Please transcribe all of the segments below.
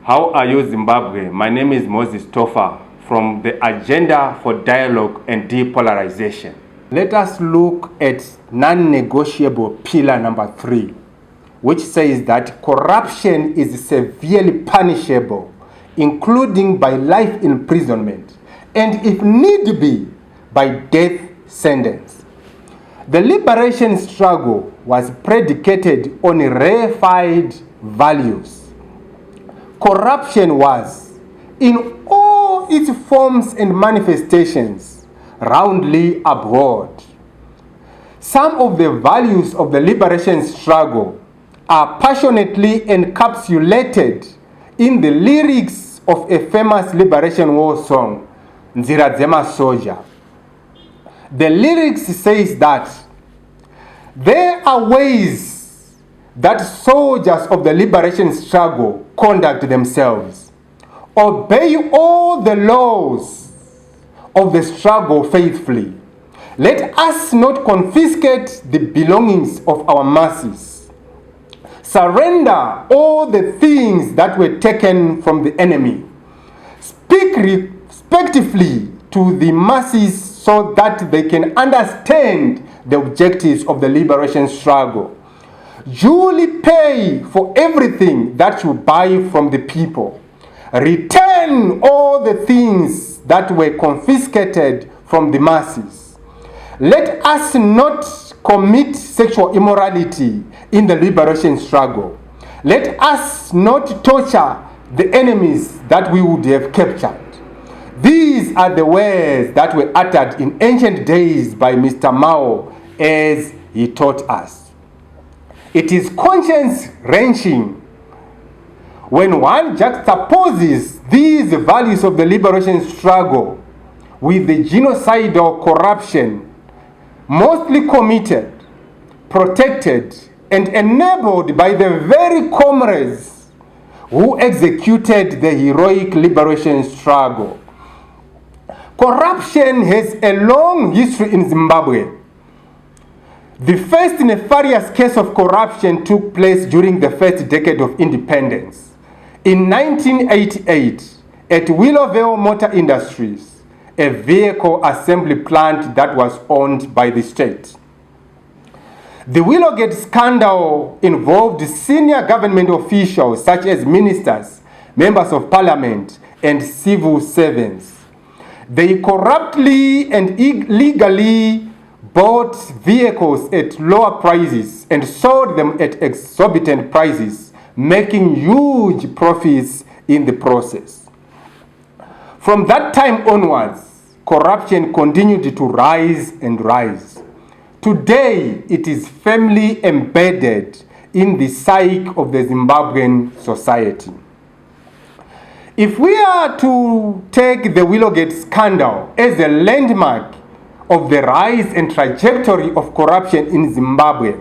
How are you, Zimbabwe? My name is Moses Tofa from the Agenda for Dialogue and Depolarization. Let us look at non-negotiable pillar number 3, which says that corruption is severely punishable, including by life imprisonment, and if need be, by death sentence. The liberation struggle was predicated on reified values. Corruption was, in all its forms and manifestations, roundly abhorred. Some of the values of the liberation struggle are passionately encapsulated in the lyrics of a famous liberation war song, Nzira Soldier. The lyrics says that there are ways that soldiers of the liberation struggle conduct themselves. Obey all the laws of the struggle faithfully. Let us not confiscate the belongings of our masses. Surrender all the things that were taken from the enemy. Speak respectfully to the masses so that they can understand the objectives of the liberation struggle. Duly pay for everything that you buy from the people. Return all the things that were confiscated from the masses. Let us not commit sexual immorality in the liberation struggle. Let us not torture the enemies that we would have captured. These are the words that were uttered in ancient days by Mr. Mao as he taught us. It is conscience-wrenching when one juxtaposes these values of the liberation struggle with the genocidal corruption mostly committed, protected, and enabled by the very comrades who executed the heroic liberation struggle. Corruption has a long history in Zimbabwe. The first nefarious case of corruption took place during the first decade of independence. In 1988, at Willowvale Motor Industries, a vehicle assembly plant that was owned by the state. The Willowgate scandal involved senior government officials such as ministers, members of parliament, and civil servants. They corruptly and illegally bought vehicles at lower prices and sold them at exorbitant prices, making huge profits in the process. From that time onwards, corruption continued to rise and rise. Today, it is firmly embedded in the psyche of the Zimbabwean society. If we are to take the Willowgate scandal as a landmark of the rise and trajectory of corruption in Zimbabwe,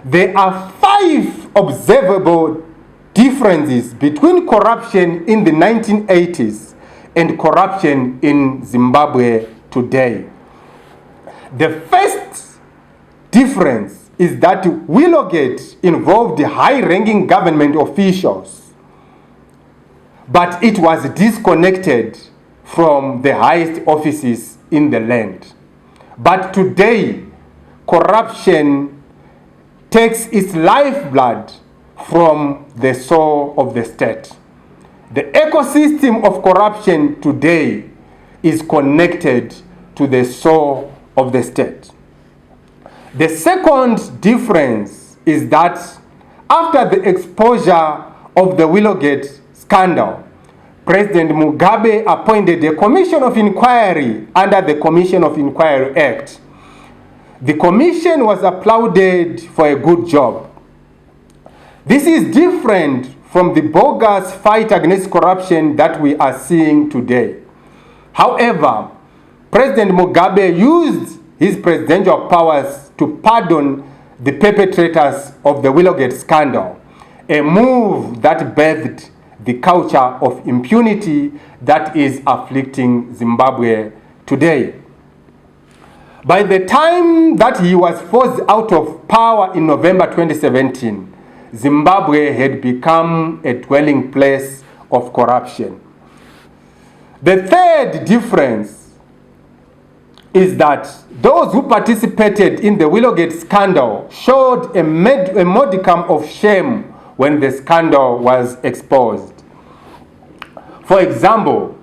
there are 5 observable differences between corruption in the 1980s and corruption in Zimbabwe today. The first difference is that Willowgate involved high-ranking government officials, but it was disconnected from the highest offices in the land. But today, corruption takes its lifeblood from the soul of the state. The ecosystem of corruption today is connected to the soul of the state. The second difference is that after the exposure of the Willowgate scandal, President Mugabe appointed a commission of inquiry under the Commission of Inquiry Act. The commission was applauded for a good job. This is different from the bogus fight against corruption that we are seeing today. However, President Mugabe used his presidential powers to pardon the perpetrators of the Willowgate scandal, a move that birthed the culture of impunity that is afflicting Zimbabwe today. By the time that he was forced out of power in November 2017, Zimbabwe had become a dwelling place of corruption. The third difference is that those who participated in the Willowgate scandal showed a modicum of shame when the scandal was exposed. For example,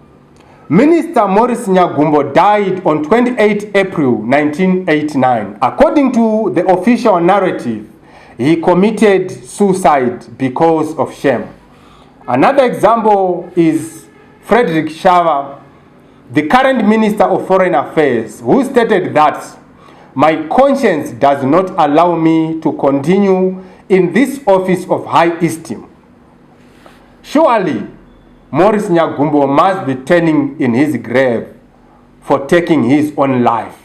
Minister Maurice Nyagumbo died on 28 April 1989. According to the official narrative, he committed suicide because of shame. Another example is Frederick Shava, the current Minister of Foreign Affairs, who stated that my conscience does not allow me to continue in this office of high esteem. Surely, Maurice Nyagumbo must be turning in his grave for taking his own life.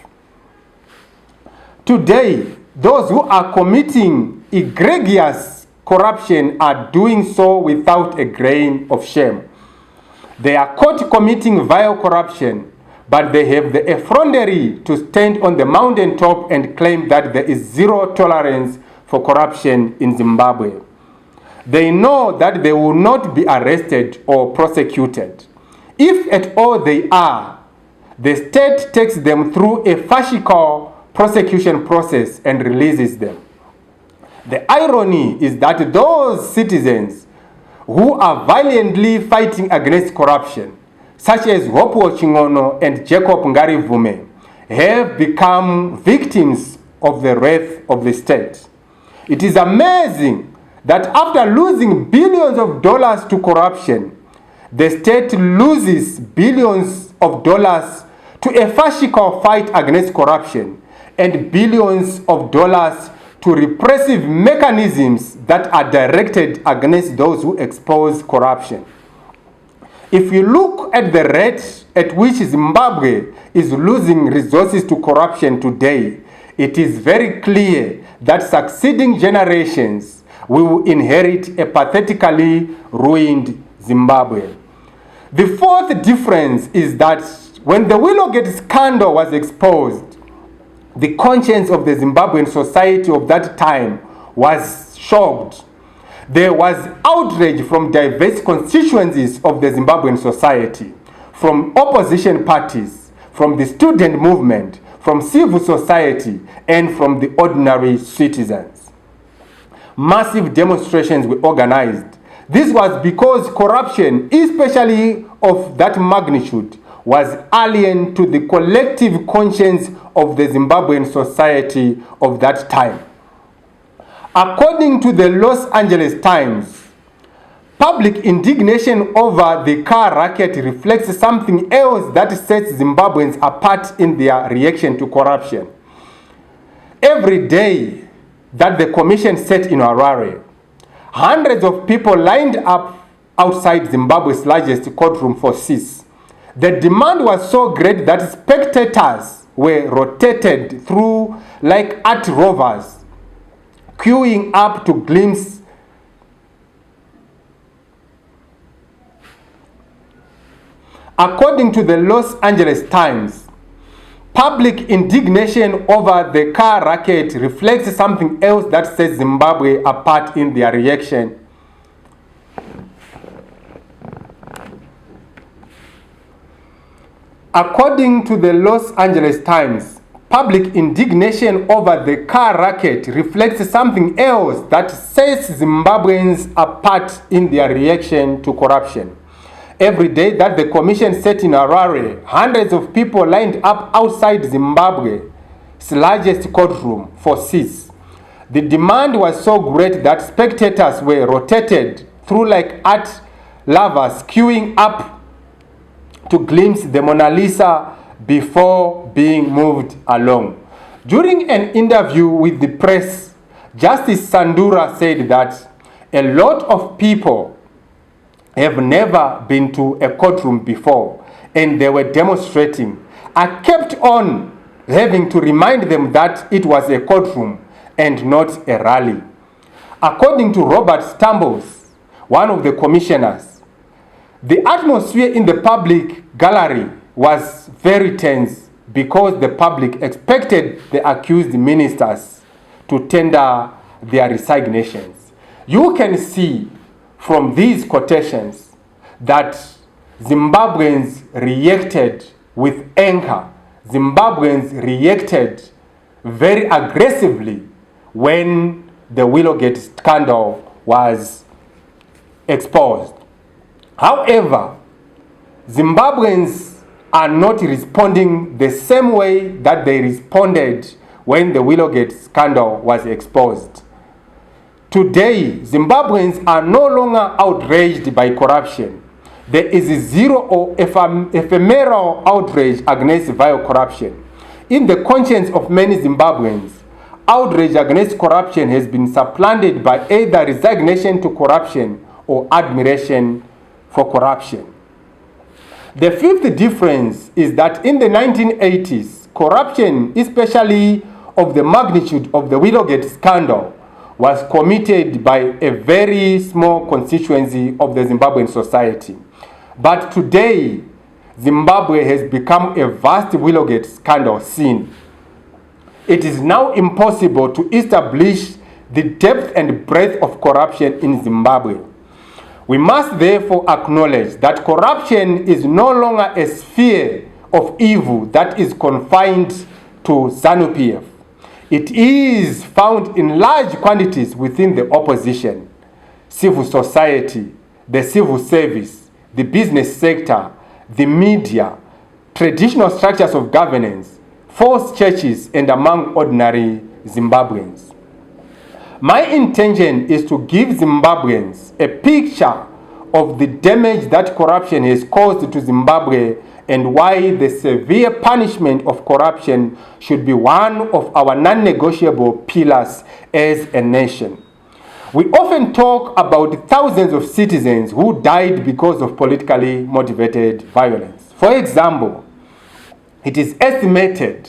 Today, those who are committing egregious corruption are doing so without a grain of shame. They are caught committing vile corruption, but they have the effrontery to stand on the mountaintop and claim that there is zero tolerance for corruption in Zimbabwe. They know that they will not be arrested or prosecuted. If at all they are, the state takes them through a fascicle prosecution process and releases them. The irony is that those citizens who are valiantly fighting against corruption, such as Hopo Chingono and Jacob Ngarivume, have become victims of the wrath of the state. It is amazing that after losing billions of dollars to corruption, the state loses billions of dollars to a fascicle fight against corruption and billions of dollars to repressive mechanisms that are directed against those who expose corruption. If you look at the rate at which Zimbabwe is losing resources to corruption today, it is very clear that succeeding generations will inherit a pathetically ruined Zimbabwe. The fourth difference is that when the Willowgate scandal was exposed, the conscience of the Zimbabwean society of that time was shocked. There was outrage from diverse constituencies of the Zimbabwean society, from opposition parties, from the student movement, from civil society, and from the ordinary citizens. Massive demonstrations were organized. This was because corruption, especially of that magnitude, was alien to the collective conscience of the Zimbabwean society of that time. According to the Los Angeles Times, public indignation over the car racket reflects something else that sets Zimbabweans apart in their reaction to corruption. Every day that the commission sat in Harare, hundreds of people lined up outside Zimbabwe's largest courtroom for cease. The demand was so great that spectators were rotated through like art rovers, queuing up to glimpse According to the Los Angeles Times, public indignation over the car racket reflects something else that sets Zimbabwe apart in their reaction. According to the Los Angeles Times, public indignation over the car racket reflects something else that sets Zimbabweans apart in their reaction to corruption. Every day that the commission sat in Harare, hundreds of people lined up outside Zimbabwe's largest courtroom for cease. The demand was so great that spectators were rotated through like art lovers, queuing up to glimpse the Mona Lisa before being moved along. During an interview with the press, Justice Sandura said that a lot of people have never been to a courtroom before and they were demonstrating. I kept on having to remind them that it was a courtroom and not a rally. According to Robert Stambles, one of the commissioners, the atmosphere in the public gallery was very tense because the public expected the accused ministers to tender their resignations. You can see from these quotations that Zimbabweans reacted with anger. Zimbabweans reacted very aggressively when the Willowgate scandal was exposed. However, Zimbabweans are not responding the same way that they responded when the Willowgate scandal was exposed. Today, Zimbabweans are no longer outraged by corruption. There is zero or ephemeral outrage against vile corruption. In the conscience of many Zimbabweans, outrage against corruption has been supplanted by either resignation to corruption or admiration for corruption. The fifth difference is that in the 1980s, corruption, especially of the magnitude of the Willowgate scandal, was committed by a very small constituency of the Zimbabwean society. But today, Zimbabwe has become a vast Willowgate scandal scene. It is now impossible to establish the depth and breadth of corruption in Zimbabwe. We must therefore acknowledge that corruption is no longer a sphere of evil that is confined to ZANU-PF. It is found in large quantities within the opposition, civil society, the civil service, the business sector, the media, traditional structures of governance, false churches, and among ordinary Zimbabweans. My intention is to give Zimbabweans a picture of the damage that corruption has caused to Zimbabwe and why the severe punishment of corruption should be one of our non-negotiable pillars as a nation. We often talk about thousands of citizens who died because of politically motivated violence. For example, it is estimated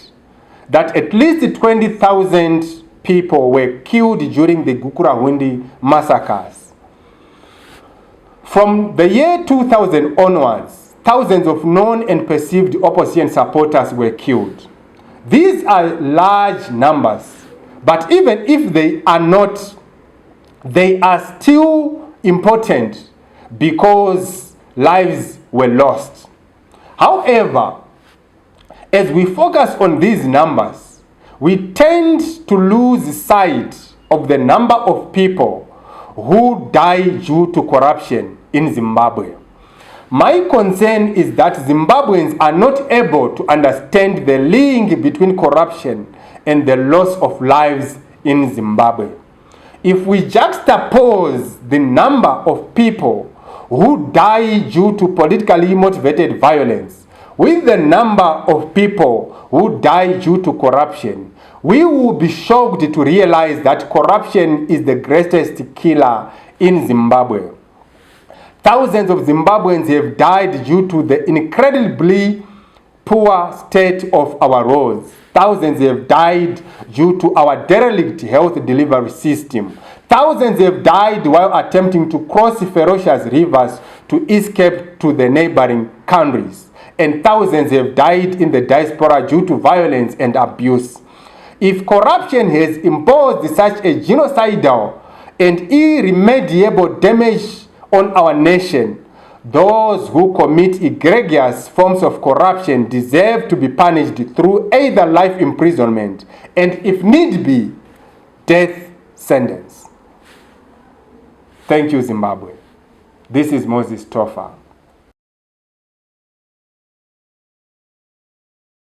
that at least 20,000 people were killed during the Gukurahundi massacres. From the year 2000 onwards, thousands of known and perceived opposition supporters were killed. These are large numbers, but even if they are not, they are still important because lives were lost. However, as we focus on these numbers, we tend to lose sight of the number of people who die due to corruption in Zimbabwe. My concern is that Zimbabweans are not able to understand the link between corruption and the loss of lives in Zimbabwe. If we juxtapose the number of people who die due to politically motivated violence with the number of people who die due to corruption, we will be shocked to realize that corruption is the greatest killer in Zimbabwe. Thousands of Zimbabweans have died due to the incredibly poor state of our roads. Thousands have died due to our derelict health delivery system. Thousands have died while attempting to cross ferocious rivers to escape to the neighboring countries. And thousands have died in the diaspora due to violence and abuse. If corruption has imposed such a genocidal and irremediable damage on our nation, those who commit egregious forms of corruption deserve to be punished through either life imprisonment and, if need be, death sentence. Thank you, Zimbabwe. This is Moses Topher.